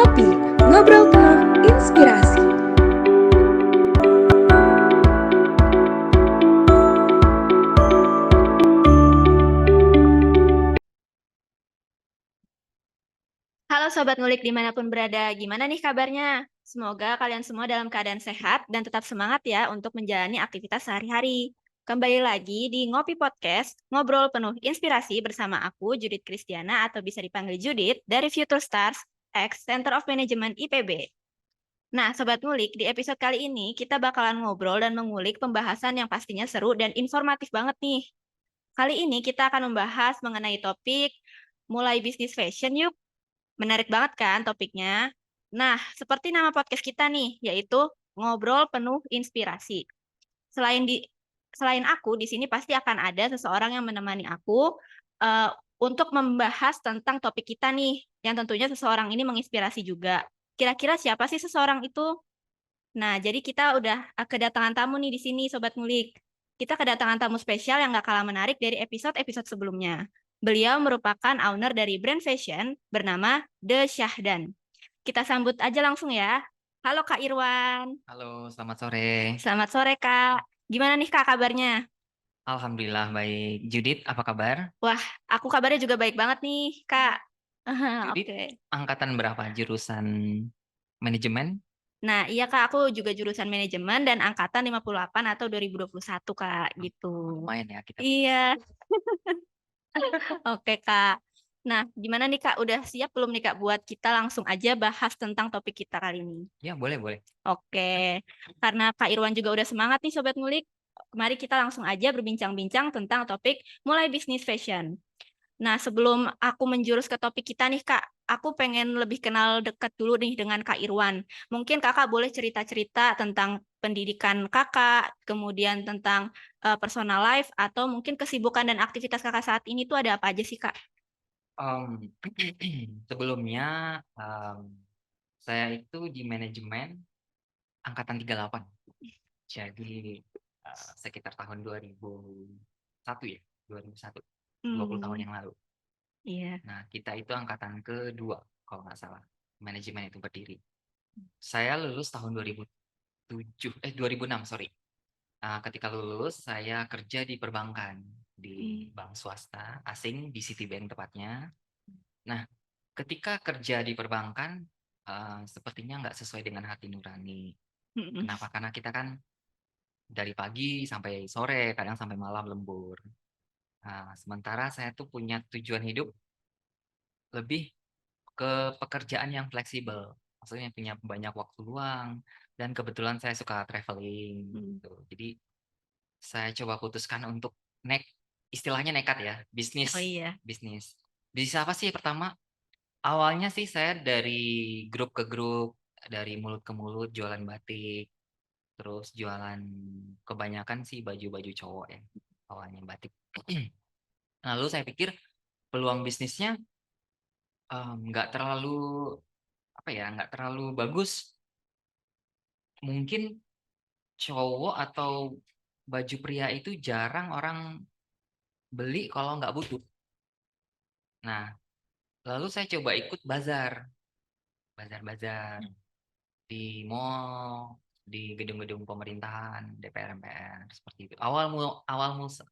Ngopi, ngobrol penuh inspirasi. Halo Sobat Ngulik dimanapun berada, gimana nih kabarnya? Semoga kalian semua dalam keadaan sehat dan tetap semangat ya untuk menjalani aktivitas sehari-hari. Kembali lagi di Ngopi Podcast, ngobrol penuh inspirasi bersama aku, Judith Kristiana atau bisa dipanggil Judith, dari Future Stars, X Center of Management IPB. Nah, Sobat Ngulik, di episode kali ini kita bakalan ngobrol dan mengulik pembahasan yang pastinya seru dan informatif banget nih. Kali ini kita akan membahas mengenai topik mulai bisnis fashion yuk. Menarik banget kan topiknya? Nah, seperti nama podcast kita nih, yaitu Ngobrol Penuh Inspirasi. Selain di selain aku, di sini pasti akan ada seseorang yang menemani aku eh, untuk membahas tentang topik kita nih, yang tentunya seseorang ini menginspirasi juga. Kira-kira siapa sih seseorang itu? Nah, jadi kita udah kedatangan tamu nih di sini, Sobat Ngulik. Kita kedatangan tamu spesial yang gak kalah menarik dari episode-episode sebelumnya. Beliau merupakan owner dari brand fashion bernama The Syahdan. Kita sambut aja langsung ya. Halo Kak Irwan. Halo, selamat sore. Selamat sore Kak. Gimana nih Kak kabarnya? Alhamdulillah baik. Judith, apa kabar? Wah, aku kabarnya juga baik banget nih Kak. Judith, Oke. angkatan berapa? Jurusan manajemen? Nah, iya Kak, aku juga jurusan manajemen dan angkatan 58 atau 2021 Kak, gitu. Lumayan ya kita. Iya. Oke, Kak. Nah, gimana nih, Kak? Udah siap belum nih, Kak, buat kita langsung aja bahas tentang topik kita kali ini? Ya, boleh, boleh. Oke, karena Kak Irwan juga udah semangat nih, Sobat Ngulik. Mari kita langsung aja berbincang-bincang tentang topik mulai bisnis fashion. Nah, sebelum aku menjurus ke topik kita nih, Kak, aku pengen lebih kenal dekat dulu nih dengan Kak Irwan. Mungkin Kakak boleh cerita-cerita tentang pendidikan Kakak, kemudian tentang personal life, atau mungkin kesibukan dan aktivitas Kakak saat ini tuh ada apa aja sih, Kak? Em, sebelumnya, saya itu di manajemen angkatan 38. Jadi, sekitar tahun 2001 ya, 2001, 20 tahun Hmm, yang lalu. iya. Nah, kita itu angkatan kedua, kalau nggak salah. Manajemen itu berdiri. Saya lulus tahun 2006, sorry. Ketika lulus, saya kerja di perbankan, di Hmm, bank swasta, asing, di Citibank tepatnya. Nah, ketika kerja di perbankan, sepertinya nggak sesuai dengan hati nurani. hmm, Kenapa? Karena kita kan dari pagi sampai sore, kadang sampai malam lembur. Sementara saya tuh punya tujuan hidup lebih ke pekerjaan yang fleksibel. Maksudnya punya banyak waktu luang, dan kebetulan saya suka traveling, hmm. gitu. Jadi, saya coba putuskan untuk istilahnya nekat ya, Oh bisnis, iya. bisnis. Bisnis apa sih pertama? Awalnya sih saya dari grup ke grup, dari mulut ke mulut jualan batik, terus jualan kebanyakan sih baju-baju cowok ya, awalnya batik. Lalu saya pikir peluang bisnisnya nggak terlalu apa ya, nggak terlalu bagus. Mungkin cowok atau baju pria itu jarang orang beli kalau nggak butuh. Nah, lalu saya coba ikut bazar-bazar di mall, di gedung-gedung pemerintahan, DPR, MPR, seperti itu.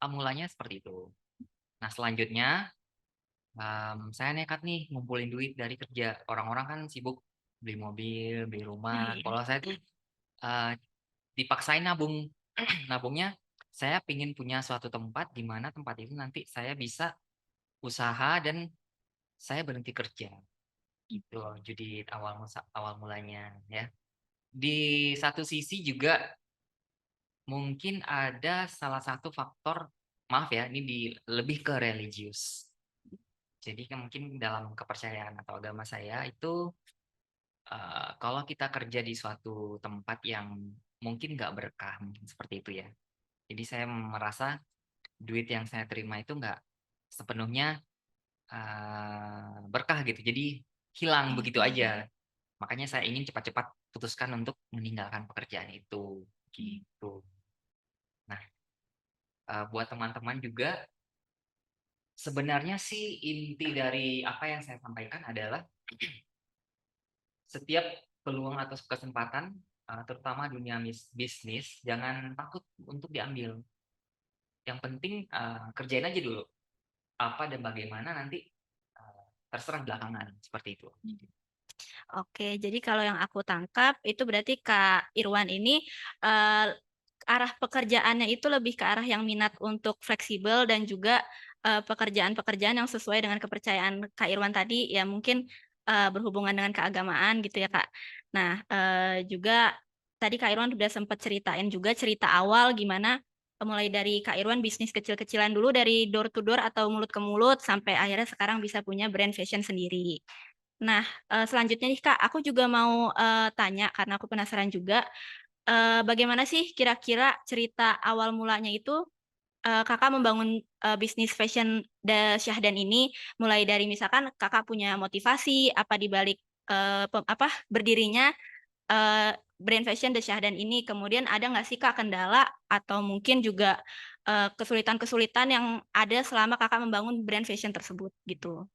Mulanya seperti itu. Nah, selanjutnya saya nekat nih ngumpulin duit dari kerja. Orang-orang kan sibuk beli mobil, beli Nah, rumah. iya. Kalau saya tuh eh, dipaksain nabung. Nabungnya saya pingin punya suatu tempat di mana tempat itu nanti saya bisa usaha dan saya berhenti kerja. Gitu loh, jadi awal mulanya ya. Di satu sisi juga mungkin ada salah satu faktor, maaf ya, ini lebih ke religius. Jadi kan mungkin dalam kepercayaan atau agama saya itu kalau kita kerja di suatu tempat yang mungkin nggak berkah, mungkin seperti itu ya. Jadi saya merasa duit yang saya terima itu nggak sepenuhnya berkah gitu. Jadi hilang begitu aja. Makanya saya ingin cepat-cepat putuskan untuk meninggalkan pekerjaan itu. Gitu. Nah, buat teman-teman juga, sebenarnya sih inti dari apa yang saya sampaikan adalah setiap peluang atau kesempatan, terutama dunia bisnis, jangan takut untuk diambil. Yang penting, kerjain aja dulu, apa dan bagaimana nanti, terserah belakangan, seperti itu. Oke, jadi kalau yang aku tangkap itu berarti Kak Irwan ini, eee, arah pekerjaannya itu lebih ke arah yang minat untuk fleksibel dan juga, pekerjaan-pekerjaan yang sesuai dengan kepercayaan Kak Irwan tadi ya mungkin, berhubungan dengan keagamaan gitu ya, Kak. Nah, juga tadi Kak Irwan udah sempet ceritain juga cerita awal gimana, mulai dari Kak Irwan bisnis kecil-kecilan dulu dari door to door atau mulut ke mulut sampai akhirnya sekarang bisa punya brand fashion sendiri. Nah, selanjutnya nih Kak, aku juga mau, tanya karena aku penasaran juga, bagaimana sih kira-kira cerita awal mulanya itu, Kakak membangun, bisnis fashion Syahdan ini, mulai dari misalkan Kakak punya motivasi, apa di balik, berdirinya, brand fashion Syahdan ini, kemudian ada nggak sih Kak kendala atau mungkin juga, kesulitan-kesulitan yang ada selama Kakak membangun brand fashion tersebut gitu?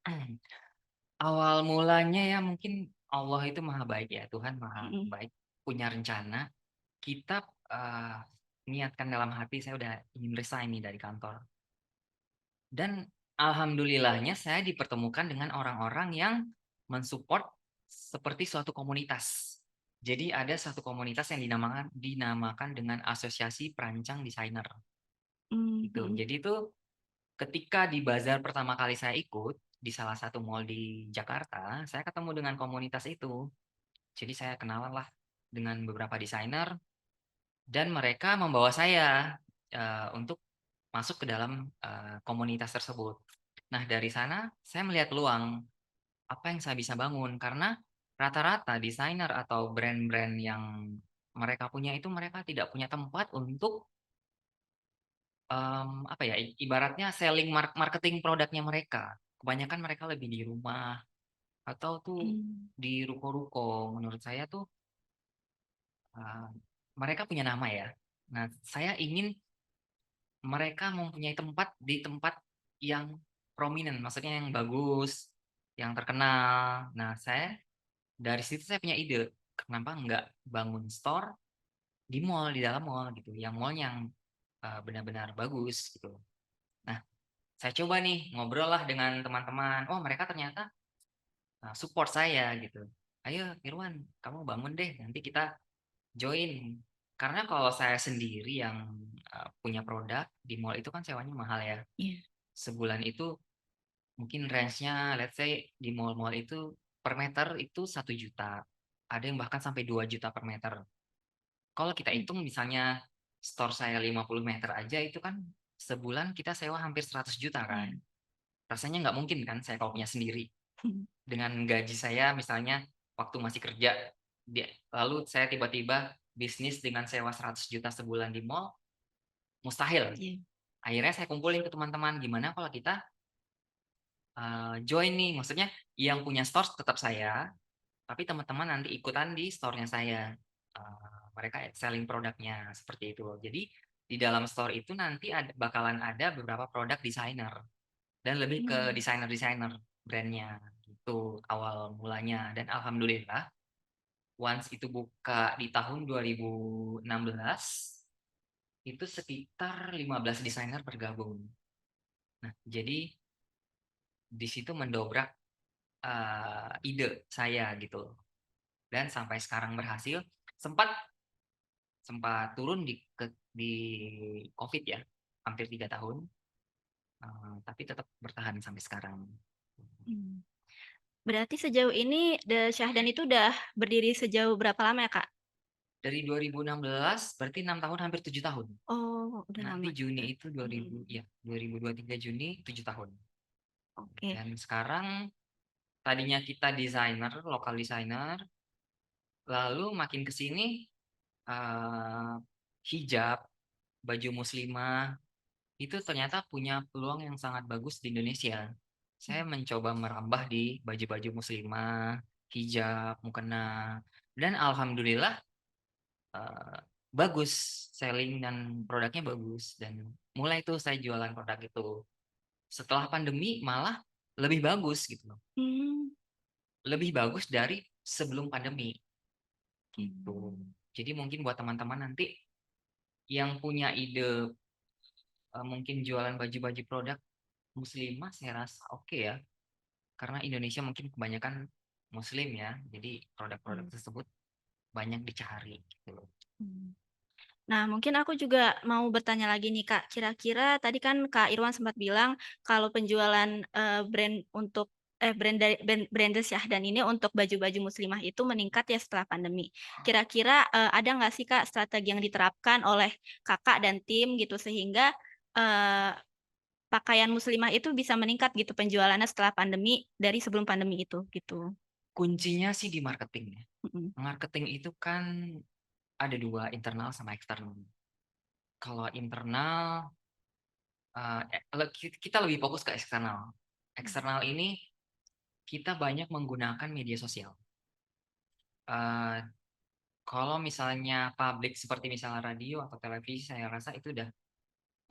Awal mulanya ya mungkin Allah itu maha baik ya, Tuhan maha Mhm. baik, punya rencana. Kita, niatkan dalam hati saya udah ingin resign nih dari kantor. Dan alhamdulillahnya saya dipertemukan dengan orang-orang yang mensupport seperti suatu komunitas. Jadi ada satu komunitas yang dinamakan dengan Asosiasi Perancang Desainer, gitu. Mhm. Jadi itu ketika di bazar pertama kali saya ikut, di salah satu mall di Jakarta, saya ketemu dengan komunitas itu. Jadi saya kenalan lah dengan beberapa desainer dan mereka membawa saya, untuk masuk ke dalam, komunitas tersebut. Nah, dari sana saya melihat peluang, apa yang saya bisa bangun, karena rata-rata desainer atau brand-brand yang mereka punya itu mereka tidak punya tempat untuk, apa ya, ibaratnya selling marketing produknya mereka. Kebanyakan mereka lebih di rumah atau tuh Mmm. di ruko-ruko. Menurut saya tuh, eee, mereka punya nama ya. Nah, saya ingin mereka mempunyai tempat di tempat yang prominent, maksudnya yang bagus, yang terkenal. Nah, dari situ saya punya ide, kenapa nggak bangun store di mall, di dalam mall gitu, yang mall yang, benar-benar bagus gitu. Nah, saya coba nih ngobrol lah dengan teman-teman, oh mereka ternyata, support saya gitu. "Ayo Irwan, kamu bangun deh, nanti kita join." Karena kalau saya sendiri yang, punya produk di mall itu kan sewanya mahal ya. Iya. Sebulan itu mungkin range-nya let's say di mall-mall itu per meter itu 1 juta, ada yang bahkan sampai 2 juta per meter. Kalau kita Mmm. hitung misalnya store saya 50 meter aja itu kan sebulan kita sewa hampir 100 juta kan. Iya. Rasanya nggak mungkin kan saya kalau punya sendiri. Mhm. Dengan gaji saya misalnya waktu masih kerja, lalu saya tiba-tiba bisnis dengan sewa 100 juta sebulan di mall, mustahil. Iya. Akhirnya saya kumpulin ke teman-teman, gimana kalau kita join nih, maksudnya yang punya store tetap saya, tapi teman-teman nanti ikutan di store-nya saya. Mereka selling produknya, seperti itu. Jadi di dalam store itu nanti bakalan ada beberapa produk desainer dan lebih ke Mmm. desainer-desainer brand-nya, gitu awal mulanya. Dan alhamdulillah once itu buka di tahun 2016, itu sekitar 15 desainer bergabung. Nah, jadi di situ mendobrak, ide saya gitu. Dan sampai sekarang berhasil, sempat sempat turun di Covid ya, hampir 3 tahun, tapi tetap bertahan sampai sekarang. Mmm. Berarti sejauh ini Syahdan itu udah berdiri sejauh berapa lama ya, Kak? Dari 2016 berarti 6 tahun, hampir 7 tahun. Oh, udah Nanti lama Juni juga. itu 2000 Mhm. ya, 2023 Juni 7 tahun. Oke. Dan sekarang tadinya kita desainer, lokal desainer, lalu makin ke sini, eee, hijab, baju muslimah, itu ternyata punya peluang yang sangat bagus di Indonesia. Saya Mmm. mencoba merambah di baju-baju muslimah, hijab, mukena, dan alhamdulillah, eee, bagus selling dan produknya bagus dan mulai tuh saya jualan produk itu. Setelah pandemi malah lebih bagus gitu loh, Mmm. lebih bagus dari sebelum pandemi gitu. Jadi mungkin buat teman-teman nanti yang punya ide mungkin jualan baju-baju produk muslimah, saya rasa oke ya. Karena Indonesia mungkin kebanyakan muslim ya. Jadi produk-produk tersebut banyak dicari gitu loh. Nah, mungkin aku juga mau bertanya lagi nih, Kak. Kira-kira tadi kan Kak Irwan sempat bilang kalau penjualan, brand untuk brand dari brand Syahdan ini untuk baju-baju muslimah itu meningkat ya setelah pandemi. Kira-kira, ada nggak sih, Kak, strategi yang diterapkan oleh Kakak dan tim gitu sehingga, eee, pakaian muslimah itu bisa meningkat gitu penjualannya setelah pandemi dari sebelum pandemi itu, gitu? Kuncinya sih di marketing ya. Mhm. Marketing itu kan ada dua, internal sama eksternal. Kalau internal, kita lebih fokus ke eksternal. Eksternal ini kita banyak menggunakan media sosial. Eh, Kalau misalnya publik seperti misalnya radio atau televisi, saya rasa itu udah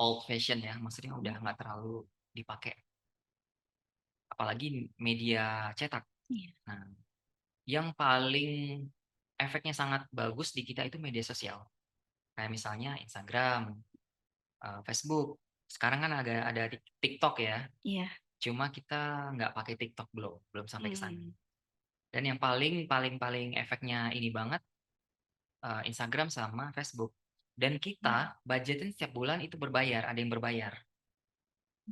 old fashion ya, maksudnya udah nggak terlalu dipakai. Apalagi media cetak. Iya. Nah, yang paling efeknya sangat bagus di kita itu media sosial. Kayak misalnya Instagram, Facebook. Sekarang kan ada TikTok ya. Iya. Cuma kita nggak pakai TikTok, belum sampai ke sana. Mmm. Dan yang paling paling paling efeknya ini banget Instagram sama Facebook. Dan kita budgetin setiap bulan itu berbayar, ada yang berbayar.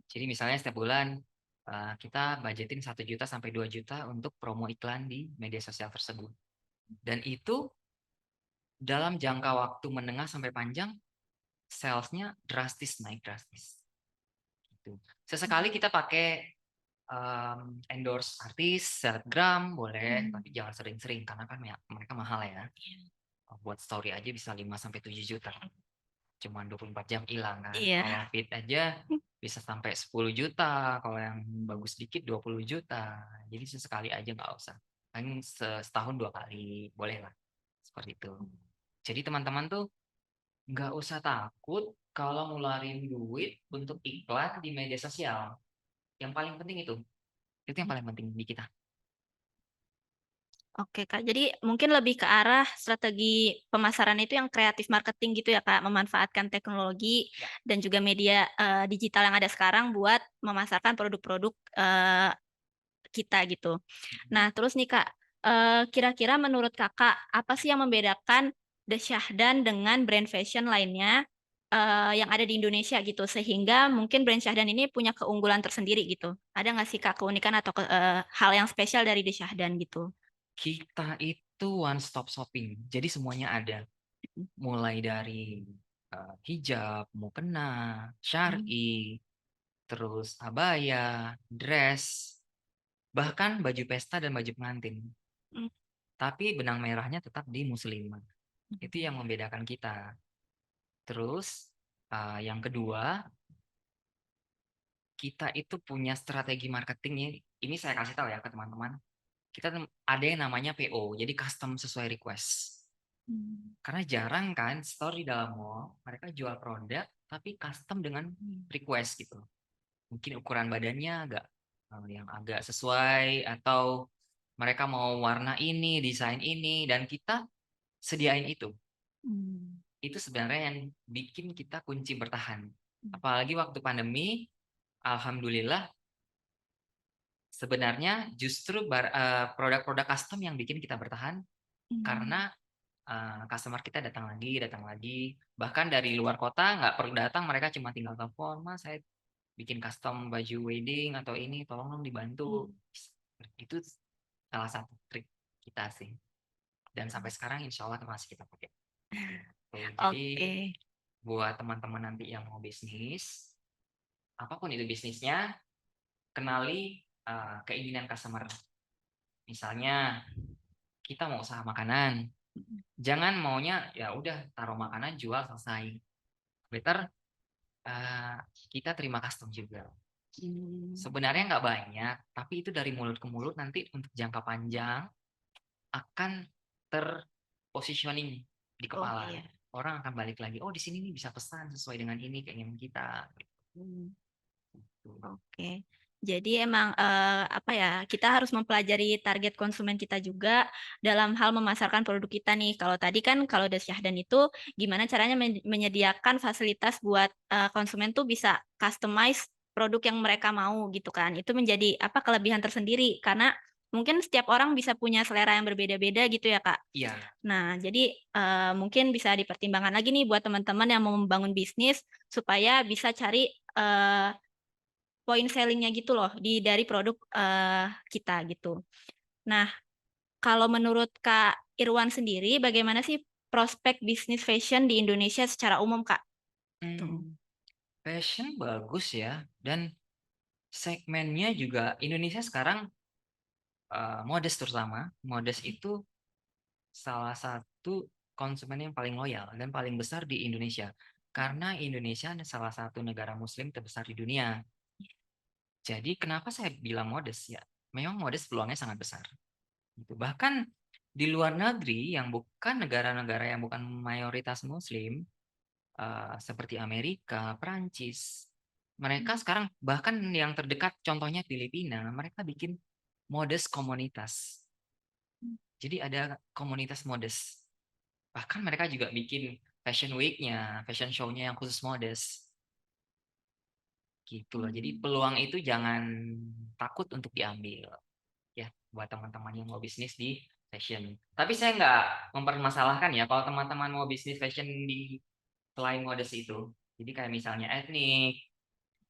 Jadi misalnya setiap bulan kita budgetin 1 juta sampai 2 juta untuk promo iklan di media sosial tersebut. Dan itu dalam jangka waktu menengah sampai panjang, salesnya naik drastis. Gitu. Sesekali kita pakai endorse artis, selebgram boleh, tapi jangan sering-sering karena kan ya, mereka mahal ya. Buat story aja bisa 5 sampai 7 juta. Cuman 24 jam hilang kan. Iya. Kalau feed aja bisa sampai 10 juta, kalau yang bagus dikit 20 juta. Jadi sesekali aja nggak usah. Paling setahun 2 kali, boleh lah. Seperti itu. Jadi teman-teman tuh nggak usah takut kalau ngeluarin duit untuk iklan di media sosial. Yang paling penting itu yang paling penting di kita. Oke, Kak. Jadi mungkin lebih ke arah strategi pemasaran itu yang kreatif marketing gitu ya, Kak? Memanfaatkan teknologi Ya. dan juga media, digital yang ada sekarang buat memasarkan produk-produk, kita gitu. Nah, terus nih, Kak, kira-kira menurut Kakak, apa sih yang membedakan The Syahdan dengan brand fashion lainnya, yang ada di Indonesia gitu, sehingga mungkin brand Syahdan ini punya keunggulan tersendiri gitu? Ada nggak sih, Kak, keunikan atau hal yang spesial dari The Syahdan gitu? Kita itu one stop shopping. Jadi semuanya ada. Mulai dari hijab, mukena, syar'i, terus abaya, dress, bahkan baju pesta dan baju pengantin. Mmm. Tapi benang merahnya tetap di muslimah. Itu yang membedakan kita. Terus yang kedua, kita itu punya strategi marketing. Ini saya kasih tahu ya ke teman-teman. Kita ada yang namanya PO, jadi custom sesuai request. Karena jarang kan store di dalam mall, mereka jual produk tapi custom dengan request gitu. Mungkin ukuran badannya yang agak sesuai, atau mereka mau warna ini, desain ini, dan kita sediain itu. Itu sebenarnya yang bikin kita kunci bertahan. Apalagi waktu pandemi, alhamdulillah sebenarnya justru produk-produk custom yang bikin kita bertahan, karena customer kita datang lagi, bahkan dari luar kota nggak perlu datang, mereka cuma tinggal telepon, Mas saya bikin custom baju wedding atau ini, tolong dong dibantu. Itu salah satu trik kita sih, dan sampai sekarang insya Allah masih kita pakai. Jadi Oke. buat teman-teman nanti yang mau bisnis, apapun itu bisnisnya, kenali keinginan customer. Misalnya kita mau usaha makanan, jangan maunya ya udah taruh makanan jual selesai. Better kita terima custom juga. Sebenarnya nggak banyak, tapi itu dari mulut ke mulut nanti untuk jangka panjang akan terpositioning di Oh, kepala. iya. Orang akan balik lagi, oh di sini nih bisa pesan sesuai dengan ini keinginan kita. Gitu. Oke. Jadi emang, apa ya, kita harus mempelajari target konsumen kita juga dalam hal memasarkan produk kita nih. Kalau tadi kan kalau The Syahdan itu gimana caranya menyediakan fasilitas buat, konsumen tuh bisa customize produk yang mereka mau gitu kan. Itu menjadi apa, kelebihan tersendiri karena mungkin setiap orang bisa punya selera yang berbeda-beda gitu ya, Kak. Iya. Nah jadi, mungkin bisa dipertimbangkan lagi nih buat teman-teman yang mau membangun bisnis supaya bisa cari, poin selling-nya gitu loh dari produk, kita gitu. Nah, kalau menurut Kak Irwan sendiri bagaimana sih prospek bisnis fashion di Indonesia secara umum, Kak? Tuh. Mmm, Fashion bagus ya, dan segmennya juga Indonesia sekarang, modest terutama, modest itu salah satu konsumen yang paling loyal dan paling besar di Indonesia. Karena Indonesia salah satu negara muslim terbesar di dunia. Jadi kenapa saya bilang modest ya, memang modest peluangnya sangat besar, gitu. Bahkan di luar negeri yang bukan negara-negara yang bukan mayoritas muslim, seperti Amerika, Perancis, mereka sekarang bahkan yang terdekat contohnya Filipina, mereka bikin modest komunitas. Jadi ada komunitas modest. Bahkan mereka juga bikin fashion week-nya, fashion show-nya yang khusus modest. Gitu loh. Jadi peluang itu jangan takut untuk diambil. Ya, buat teman-teman yang mau bisnis di fashion. Tapi saya nggak mempermasalahkan ya kalau teman-teman mau bisnis fashion di selain modest itu. Jadi kayak misalnya etnik,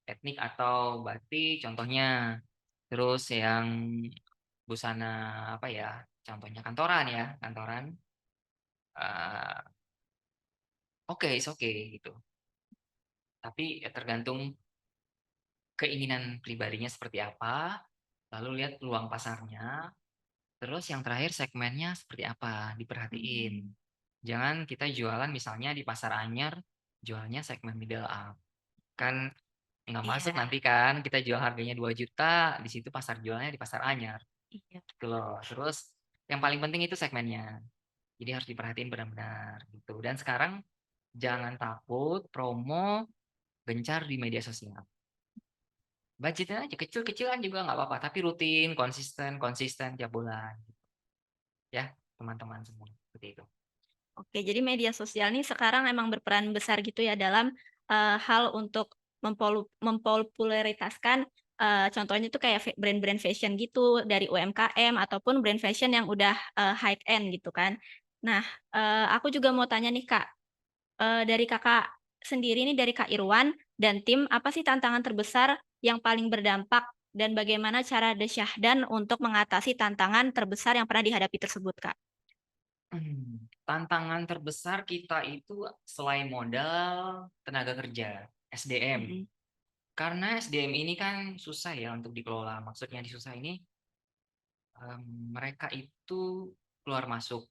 etnik atau batik contohnya. Terus yang busana apa ya? Contohnya kantoran ya, kantoran. eh, Oke, it's okay gitu. Tapi ya tergantung keinginan pribadinya seperti apa, lalu lihat peluang pasarnya, terus yang terakhir segmennya seperti apa, diperhatiin. Jangan kita jualan misalnya di pasar anyar, jualnya segmen middle up. Kan nggak masuk Iya, nanti kan, kita jual harganya 2 juta, di situ pasar jualnya di pasar anyar. iya. Gitu loh. Terus yang paling penting itu segmennya. Jadi harus diperhatiin benar-benar gitu. Dan sekarang jangan takut promo gencar di media sosial. Budgetnya aja kecil-kecilan juga nggak apa-apa, tapi rutin, konsisten, konsisten tiap bulan, ya teman-teman semua seperti itu. Oke, jadi media sosial nih sekarang emang berperan besar gitu ya dalam, hal untuk mempopularitaskan, contohnya tuh kayak brand-brand fashion gitu dari UMKM ataupun brand fashion yang udah, high end gitu kan. Nah, aku juga mau tanya nih Kak, dari Kakak sendiri nih, dari Kak Irwan dan tim, apa sih tantangan terbesar yang paling berdampak dan bagaimana cara The Syahdan untuk mengatasi tantangan terbesar yang pernah dihadapi tersebut, Kak? Tantangan terbesar kita itu selain modal, tenaga kerja, SDM. Mhm, Karena SDM ini kan susah ya untuk dikelola. Maksudnya di susah ini, mereka itu keluar masuk.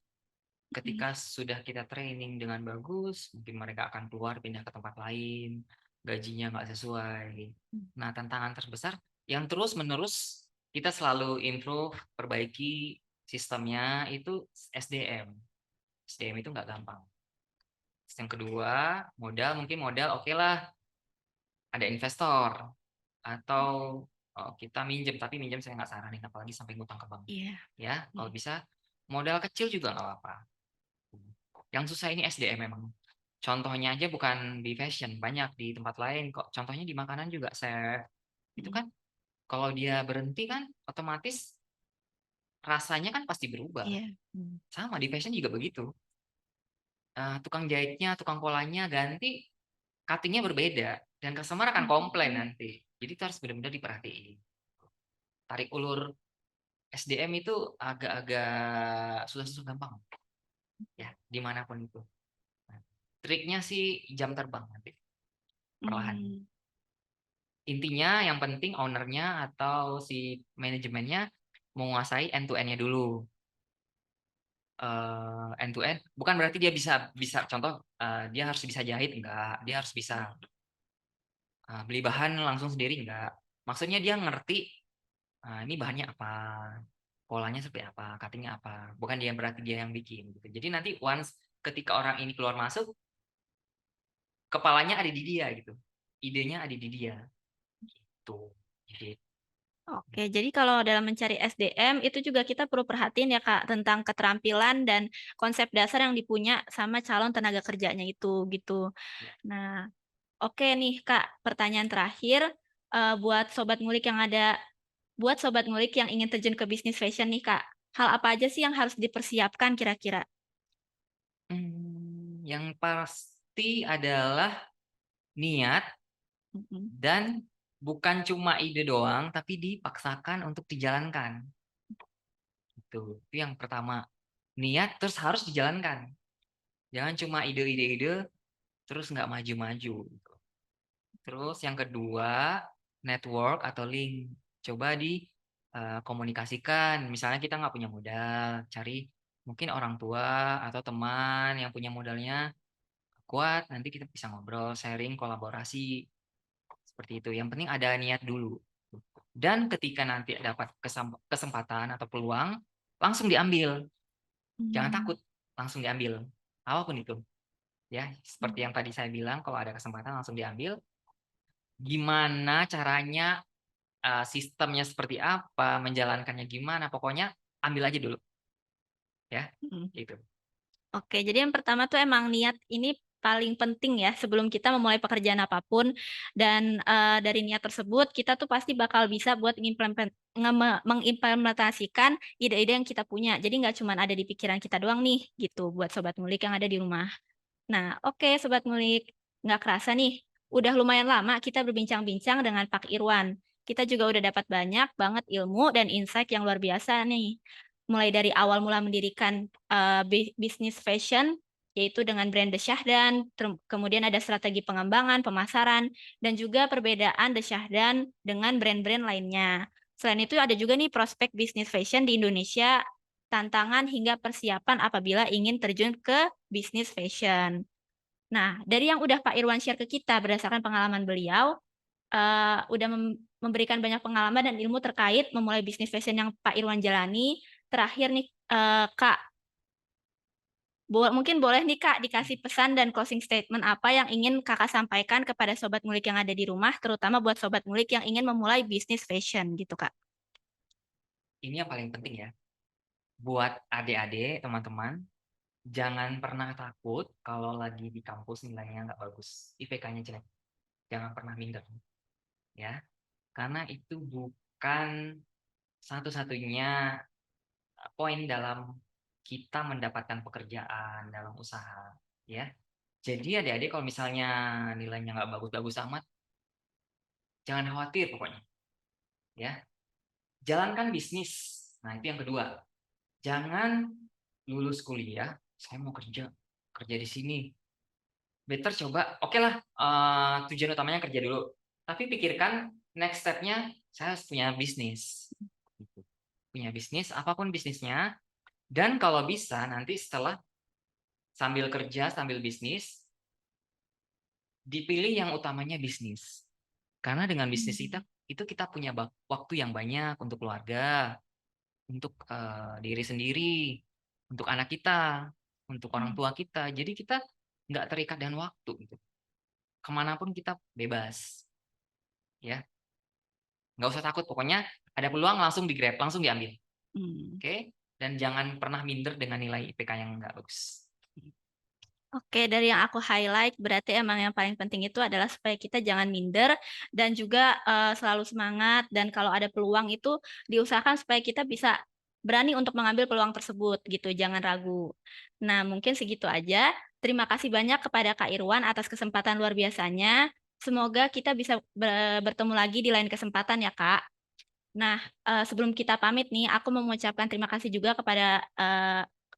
mhm, Ketika sudah kita training dengan bagus, mungkin mereka akan keluar pindah ke tempat lain, gajinya nggak sesuai. mmm, Nah, tantangan terbesar yang terus-menerus kita selalu improve, perbaiki sistemnya itu SDM. SDM itu nggak gampang. Terus yang kedua, modal mungkin modal oke lah, ada investor atau kita minjem, tapi minjem saya nggak saranin apalagi sampai ngutang ke bank. iya, Ya, kalau mhm, bisa modal kecil juga nggak apa-apa. Yang susah ini SDM memang. Contohnya aja bukan di fashion, banyak di tempat lain kok. Contohnya di makanan juga, saya itu mhm, kan kalau dia berhenti kan otomatis rasanya kan pasti berubah. iya, mmm, Sama di fashion juga begitu. Tukang jahitnya, tukang polanya ganti, cuttingnya berbeda dan customer akan komplain nanti. Jadi itu harus benar-benar diperhatiin. Tarik ulur SDM itu agak-agak susah-susah gampang ya, dimanapun itu. Nah, triknya sih jam terbang nanti perlahan. mmm, Intinya yang penting ownernya atau si manajemennya menguasai end to end-nya dulu. End to end bukan berarti dia bisa bisa contoh dia harus bisa jahit enggak, dia harus bisa beli bahan langsung sendiri enggak. Maksudnya dia ngerti ini bahannya apa, polanya seperti apa, cuttingnya apa. Bukan dia berarti dia yang bikin gitu. Jadi nanti once ketika orang ini keluar masuk, kepalanya ada di dia gitu. Idenya ada di dia. Tuh. Gitu. Oke, jadi kalau dalam mencari SDM itu juga kita perlu perhatiin ya Kak, tentang keterampilan dan konsep dasar yang dipunya sama calon tenaga kerjanya itu, gitu. Ya. Nah, oke nih Kak, pertanyaan terakhir, buat sobat ngulik yang ingin terjun ke bisnis fashion nih Kak, hal apa aja sih yang harus dipersiapkan kira-kira? Yang pasti adalah niat Mhm, dan bukan cuma ide doang, tapi dipaksakan untuk dijalankan. Itu yang pertama. Niat terus harus dijalankan. Jangan cuma ide-ide terus nggak maju-maju. Gitu. Terus yang kedua, network atau link. Coba komunikasikan. Misalnya kita nggak punya modal, cari mungkin orang tua atau teman yang punya modalnya kuat. Nanti kita bisa ngobrol, sharing, kolaborasi. Seperti itu. Yang penting ada niat dulu. Dan ketika nanti dapat kesempatan atau peluang, langsung diambil. Jangan mmm, takut, langsung diambil. Apapun itu. Ya, seperti mmm, yang tadi saya bilang, kalau ada kesempatan langsung diambil. Gimana caranya, sistemnya seperti apa, menjalankannya gimana, pokoknya ambil aja dulu, ya, mhm. gitu. Oke, jadi yang pertama tuh emang niat ini paling penting ya sebelum kita memulai pekerjaan apapun dan, dari niat tersebut kita tuh pasti bakal bisa buat mengimplementasikan ide-ide yang kita punya. Jadi nggak cuman ada di pikiran kita doang nih gitu buat sobat ngulik yang ada di rumah. Nah, oke Sobat Ngulik, nggak kerasa nih, udah lumayan lama kita berbincang-bincang dengan Pak Irwan. Kita juga udah dapat banyak banget ilmu dan insight yang luar biasa nih. Mulai dari awal mula mendirikan bisnis fashion, yaitu dengan brand The Syahdan, kemudian ada strategi pengembangan, pemasaran, dan juga perbedaan The Syahdan dengan brand-brand lainnya. Selain itu ada juga nih prospek bisnis fashion di Indonesia, tantangan hingga persiapan apabila ingin terjun ke bisnis fashion. Nah, dari yang udah Pak Irwan share ke kita berdasarkan pengalaman beliau, udah memberikan banyak pengalaman dan ilmu terkait memulai bisnis fashion yang Pak Irwan jalani. Terakhir nih, Kak, mungkin boleh nih Kak dikasih pesan dan closing statement apa yang ingin Kakak sampaikan kepada sobat ngulik yang ada di rumah, terutama buat sobat ngulik yang ingin memulai bisnis fashion gitu, Kak? Ini yang paling penting ya, buat adik-adik, teman-teman, jangan pernah takut kalau lagi di kampus nilainya nggak bagus, IPK-nya jelek. Jangan pernah minder, ya. Karena itu bukan satu-satunya poin dalam kita mendapatkan pekerjaan dalam usaha, ya. Jadi adik-adik kalau misalnya nilainya nggak bagus-bagus amat, jangan khawatir pokoknya, ya. Jalankan bisnis. Nah, itu yang kedua. Jangan lulus kuliah, saya mau kerja, kerja di sini. Better coba, oke lah, tujuan utamanya kerja dulu. Tapi pikirkan next step-nya, saya harus punya bisnis. Gitu. Punya bisnis, apapun bisnisnya. Dan kalau bisa nanti setelah sambil kerja, sambil bisnis, dipilih yang utamanya bisnis. Karena dengan bisnis itu kita punya waktu yang banyak untuk keluarga, untuk diri sendiri, untuk anak kita, untuk orang tua kita. Jadi kita nggak terikat dengan waktu. Gitu. Kemanapun kita bebas, ya. Nggak usah takut. Pokoknya ada peluang langsung di-grab, langsung diambil. Mmm. Oke? Dan jangan pernah minder dengan nilai IPK yang nggak bagus. Oke, dari yang aku highlight berarti emang yang paling penting itu adalah supaya kita jangan minder dan juga, selalu semangat dan kalau ada peluang itu diusahakan supaya kita bisa berani untuk mengambil peluang tersebut gitu, jangan ragu. Nah, mungkin segitu aja. Terima kasih banyak kepada Kak Irwan atas kesempatan luar biasanya. Semoga kita bisa bertemu lagi di lain kesempatan ya, Kak. Nah, sebelum kita pamit nih, aku mau mengucapkan terima kasih juga kepada,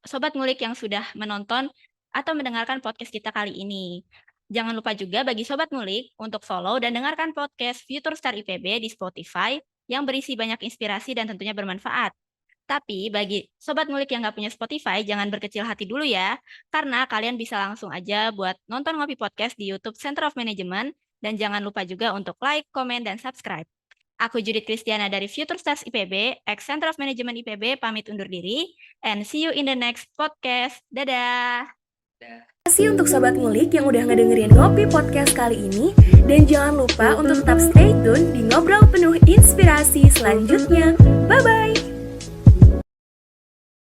sobat ngulik yang sudah menonton atau mendengarkan podcast kita kali ini. Jangan lupa juga bagi sobat ngulik untuk follow dan dengarkan podcast Future Star IPB di Spotify yang berisi banyak inspirasi dan tentunya bermanfaat. Tapi bagi sobat ngulik yang nggak punya Spotify, jangan berkecil hati dulu ya, karena kalian bisa langsung aja buat nonton Ngopi Podcast di YouTube Center of Management, dan jangan lupa juga untuk like, komen, dan subscribe. Aku Judith Kristiana dari Future Stars IPB, ex Center of Management IPB, pamit undur diri, and see you in the next podcast. Dadah! Dah. Terima kasih untuk Sobat Ngulik yang udah ngedengerin Ngopi Podcast kali ini. Dan jangan lupa untuk tetap stay tune di Ngobrol Penuh Inspirasi selanjutnya. selanjutnya. Bye-bye!